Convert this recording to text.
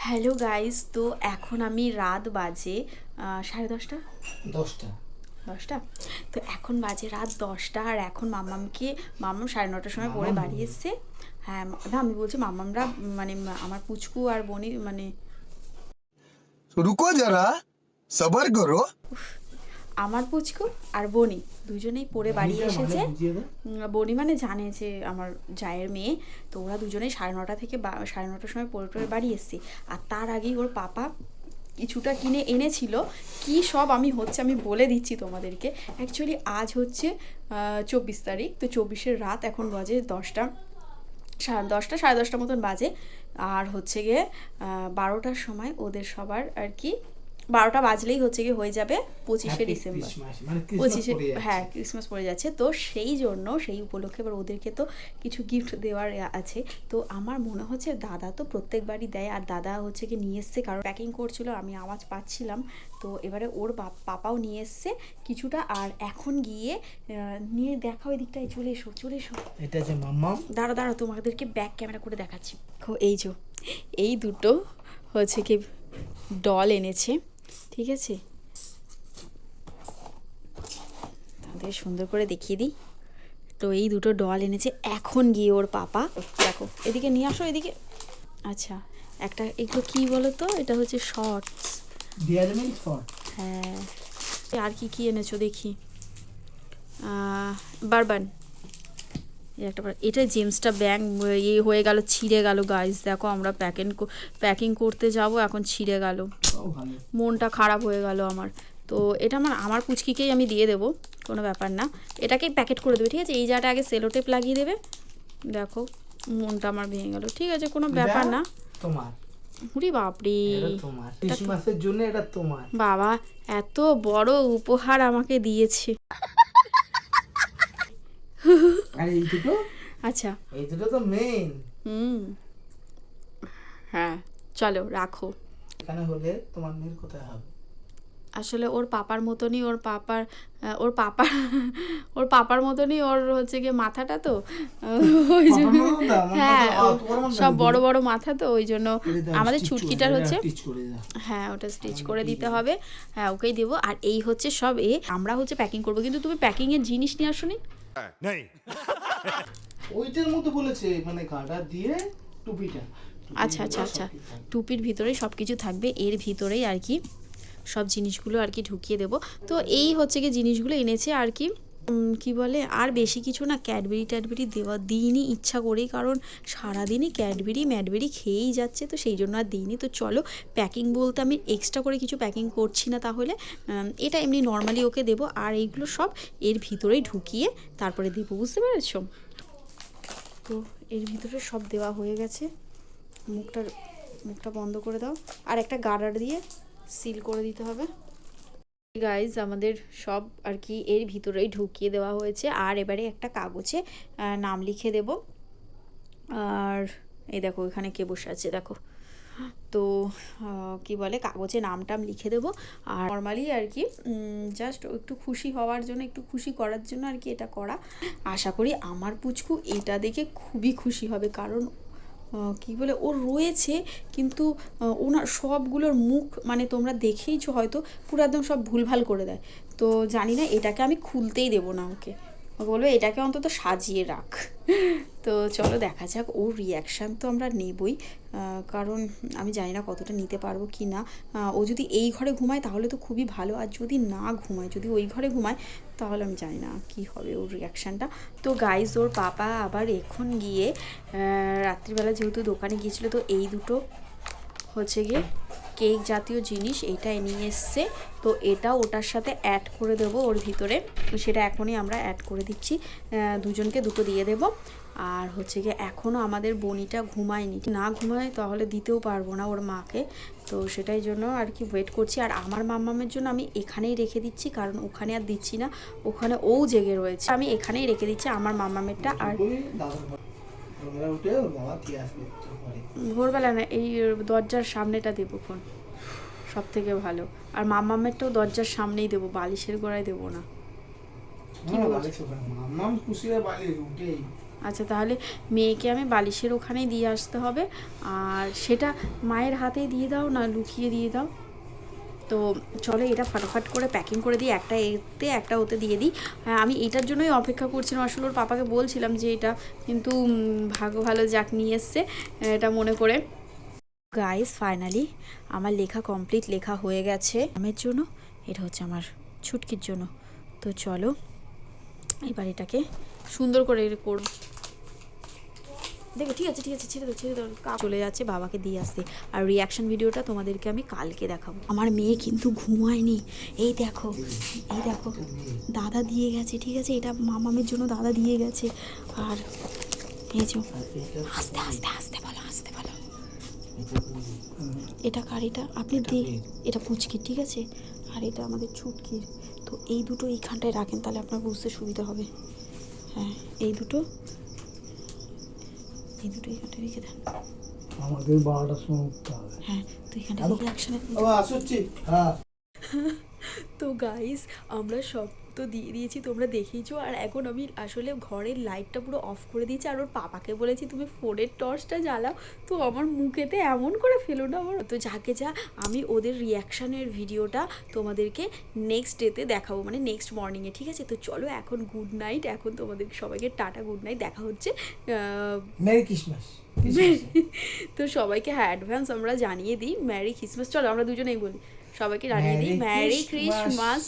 Hello guys, তো এখন আমি রাত বাজে 10:30। 10টা। তো এখন বাজে রাত 10টা, আর এখন মাম্মাম 9:30টার সময় পড়ে বাড়ি এসছে। হ্যাঁ না, আমি বলছি মাম্মামরা মানে আমার পুচকু আর বনি মানে रुको जरा सबर करो। আমার পুচকু আর বনি দুজনেই পড়ে বাড়ি এসেছে। বনি মানে জানে যে আমার জায়ের মেয়ে, তো ওরা দুজনেই 9:30 থেকে 9:30টার সময় পড়ে টড়ে বাড়ি এসছে। আর তার আগেই ওর পাপা কিছুটা কিনে এনেছিল। কি সব আমি বলে দিচ্ছি তোমাদেরকে। অ্যাকচুয়ালি আজ হচ্ছে 24 তারিখ, তো 24-এর রাত এখন বাজে 10টা, 10:30, 10:30 মতন বাজে। আর হচ্ছে গিয়ে 12টার সময় ওদের সবার আর কি 12টা বাজলেই হচ্ছে গিয়ে হয়ে যাবে 25শে ডিসেম্বর। 25শে, হ্যাঁ ক্রিসমাস পড়ে যাচ্ছে, তো সেই উপলক্ষে এবার ওদেরকে তো কিছু গিফট দেওয়ার আছে। তো আমার মনে হচ্ছে দাদা তো প্রত্যেকবারই দেয়, আর দাদা হচ্ছে কি নিয়ে এসছে, কারণ প্যাকিং করছিল আমি আওয়াজ পাচ্ছিলাম। তো এবারে ওর পাপাও নিয়ে এসছে কিছুটা, আর এখন গিয়ে নিয়ে দেখাও, ওই দিকটায় চলে এসো চলে এসো। এটা যে মাম্মাম, দাঁড়া তোমাদেরকে ব্যাক ক্যামেরা করে দেখাচ্ছি। এই যে এই দুটো হচ্ছে কি ডল এনেছে, ঠিক আছে, তাদের সুন্দর করে দেখিয়ে দিই। তো এই দুটো ডল এনেছে, এখন গিয়ে ওর পাপা, দেখো এদিকে নিয়ে আসো এদিকে। আচ্ছা, একটা এগুলো কি বলো তো, এটা হচ্ছে শর্টস। হ্যাঁ, আর কি কি এনেছো দেখি। বারবান, একটা এটা জেমসটা ব্যাং ইয়ে হয়ে গেল, ছিঁড়ে গেল গাইস। দেখো আমরা প্যাকিং করতে যাব, এখন ছিঁড়ে গেল, মনটা খারাপ হয়ে গেল আমার। তো এটা আমার পুচকিকেই আমি দিয়ে দেবো, কোনো ব্যাপার না, এটাকেই প্যাকেট করে দেবে, ঠিক আছে। এই জায়গাটা আগে সেলো টেপ লাগিয়ে দেবে। দেখো মনটা আমার ভেঙে গেল, ঠিক আছে কোনো ব্যাপার না। তোমার উরি বাপরে, এটা তোমার ক্রিসমাসের জন্য, এটা তোমার। বাবা এত বড় উপহার আমাকে দিয়েছে। আর এই দুটো, আচ্ছা, এই দুটো তো মেইন। হ্যাঁ চলো রাখো। এখানে হলে তোমার মেয়ের কোথায় হবে? আসলে ওর পাপার মতনই, ওর পাপার মতনই ওর হচ্ছে গিয়ে মাথাটা, তো ওই জন্য, হ্যাঁ সব বড় বড় মাথা, তো ওই জন্য আমাদের ছুটকিটার হচ্ছে, হ্যাঁ ওটা স্টিচ করে দিতে হবে, হ্যাঁ ওকেই দেবো। আর এই হচ্ছে সব আমরা হচ্ছে প্যাকিং করবো, কিন্তু তুমি প্যাকিং এর জিনিস নিয়ে আসোনি। ওইটার মধ্যে বলেছে, মানে গাডা দিয়ে টুপিটা। আচ্ছা আচ্ছা আচ্ছা, টুপির ভিতরেই সব কিছু থাকবে, এর ভিতরেই আর কি সব জিনিসগুলো আর কি ঢুকিয়ে দেবো। তো এই হচ্ছে কি জিনিসগুলো এনেছে আর কি, কি বলে, আর বেশি কিছু না, ক্যাডবেরি দিইনি ইচ্ছা করেই, কারণ সারাদিনই ম্যাডবেরি খেয়েই যাচ্ছে, তো সেই জন্য আর দিইনি। তো চলো প্যাকিং বলতে আমি এক্সট্রা করে কিছু প্যাকিং করছি না, তাহলে এটা এমনি নর্মালি ওকে দেবো, আর এইগুলো সব এর ভিতরেই ঢুকিয়ে তারপরে দেবো, বুঝতে পেরেছো? তো এর ভিতরে সব দেওয়া হয়ে গেছে, মুখটা বন্ধ করে দাও, আর একটা গার্ডার দিয়ে সিল করে দিতে হবে। গাইজ আমাদের সব আর কি এর ভিতরেই ঢুকিয়ে দেওয়া হয়েছে, আর এবারে একটা কাগজে নাম লিখে দেব। আর এই দেখো এখানে কে বসে আছে দেখো, তো কি বলে, কাগজে নামটাম লিখে দেবো। আর নর্মালি আর কি জাস্ট একটু খুশি হওয়ার জন্য, একটু খুশি করার জন্য আর কি এটা করা। আশা করি আমার পুচকু এটা দেখে খুবই খুশি হবে, কারণ কি বলে ওর রয়েছে, কিন্তু ওনার সবগুলোর মুখ মানে তোমরা দেখেইছো হয়তো, পুরো একদম সব ভুলভাল করে দেয়। তো জানি না, এটাকে আমি খুলতেই দেবো না ওকে, বলবো এটাকে অন্তত সাজিয়ে রাখ। তো চলো দেখা যাক, ওর রিয়াকশান তো আমরা নেবই, কারণ আমি জানি না কতটা নিতে পারবো কি না। ও যদি এই ঘরে ঘুমায় তাহলে তো খুবই ভালো, আর যদি না ঘুমায়, যদি ওই ঘরে ঘুমায়, তাহলে আমি জানি না কি হবে ওর রিয়াকশানটা। তো গাইজ ওর পাপা আবার এখন গিয়ে রাত্রিবেলা যেহেতু দোকানে গিয়েছিলো, তো এই দুটো হচ্ছে গিয়ে কেক জাতীয় জিনিস এইটা নিয়ে এসছে, তো এটা ওটার সাথে অ্যাড করে দেবো ওর ভিতরে, তো সেটা এখনই আমরা অ্যাড করে দিচ্ছি, দুজনকে দুটো দিয়ে দেবো। আর হচ্ছে গিয়ে এখনও আমাদের বনিটা ঘুমায়নি, না ঘুমায় তাহলে দিতেও পারবো না ওর মাকে, তো সেটাই জন্য আর কি ওয়েট করছি। আর আমার মাম্মামের জন্য আমি এখানেই রেখে দিচ্ছি, কারণ ওখানে আর দিচ্ছি না, ওখানে ও জেগে রয়েছে, আমি এখানেই রেখে দিচ্ছি আমার মাম্মামেরটা। আর ভোরবেলা না, এই দরজার সামনেটা দেবো ফোন, সব থেকে ভালো। আর মাম্মামেরটাও দরজার সামনেই দেবো, বালিশের গোড়ায় দেবো না। কি বলছো? আচ্ছা, তাহলে মেয়েকে আমি বালিশের ওখানেই দিয়ে আসতে হবে, আর সেটা মায়ের হাতেই দিয়ে দাও না লুকিয়ে দিয়ে দাও? তো চলো এটা ফটাফট করে প্যাকিং করে দিই, একটা এতে একটা ওতে দিয়ে দিই। আমি এটার জন্যই অপেক্ষা করছিলাম, আসলে ওর পাপাকে বলছিলাম যে এটা, কিন্তু ভাগ্য ভালো যাক নিয়ে এসছে এটা মনে করে। গাইস ফাইনালি আমার লেখা কমপ্লিট, লেখা হয়ে গেছে আমের জন্য, এটা হচ্ছে আমার ছুটকির জন্য। তো চলো এবার এটাকে সুন্দর করে করব। দেখো ঠিক আছে ছেড়ে দাও চলে যাচ্ছে বাবাকে দিয়ে আসতে। আর রিয়াকশন ভিডিওটা তোমাদেরকে আমি কালকে দেখাবো। আমার মেয়ে কিন্তু ঘুমায়নি, এই দেখো দাদা দিয়ে গেছে, ঠিক আছে, এটা মামামের জন্য দাদা দিয়ে গেছে। আর এই যে আস্তে বলো এটা কার, এটা আপনি এটা পুচকির, ঠিক আছে, আর এটা আমাদের ছুটকির। তো এই দুটো এইখানটায় রাখেন, তাহলে আপনার বুঝতে সুবিধা হবে। হ্যাঁ এই দুটো এখানটায় রেখে দেন। আমাদের 12টার সময় উঠতে হবে। হ্যাঁ তো এখানটা রেখে একসাথে। আসুচ্ছি। হ্যাঁ তো গাইস আমরা সব তো দিয়ে দিয়েছি, তোমরা দেখেইছো। আর এখন আমি আসলে ঘরের লাইটটা পুরো অফ করে দিয়েছি, আর ওর পাপাকে বলেছি তুমি ফোনের টর্চটা জ্বালাও। তো আমার মুখেতে এমন করে ফেলো না আমার। তো যাকে যা আমি ওদের রিয়াকশানের ভিডিওটা তোমাদেরকে নেক্সট ডেতে দেখাবো, মানে নেক্সট মর্নিংয়ে, ঠিক আছে। তো চলো এখন গুড নাইট, এখন তোমাদের সবাইকে টাটা গুড নাইট, দেখা হচ্ছে মেরি ক্রিসমাস। তো সবাইকে হ্যাঁ অ্যাডভান্স আমরা জানিয়ে দিই মেরি ক্রিসমাস। চলো আমরা দুজনেই বলি, সবাইকে জানিয়ে দিই মেরি ক্রিসমাস।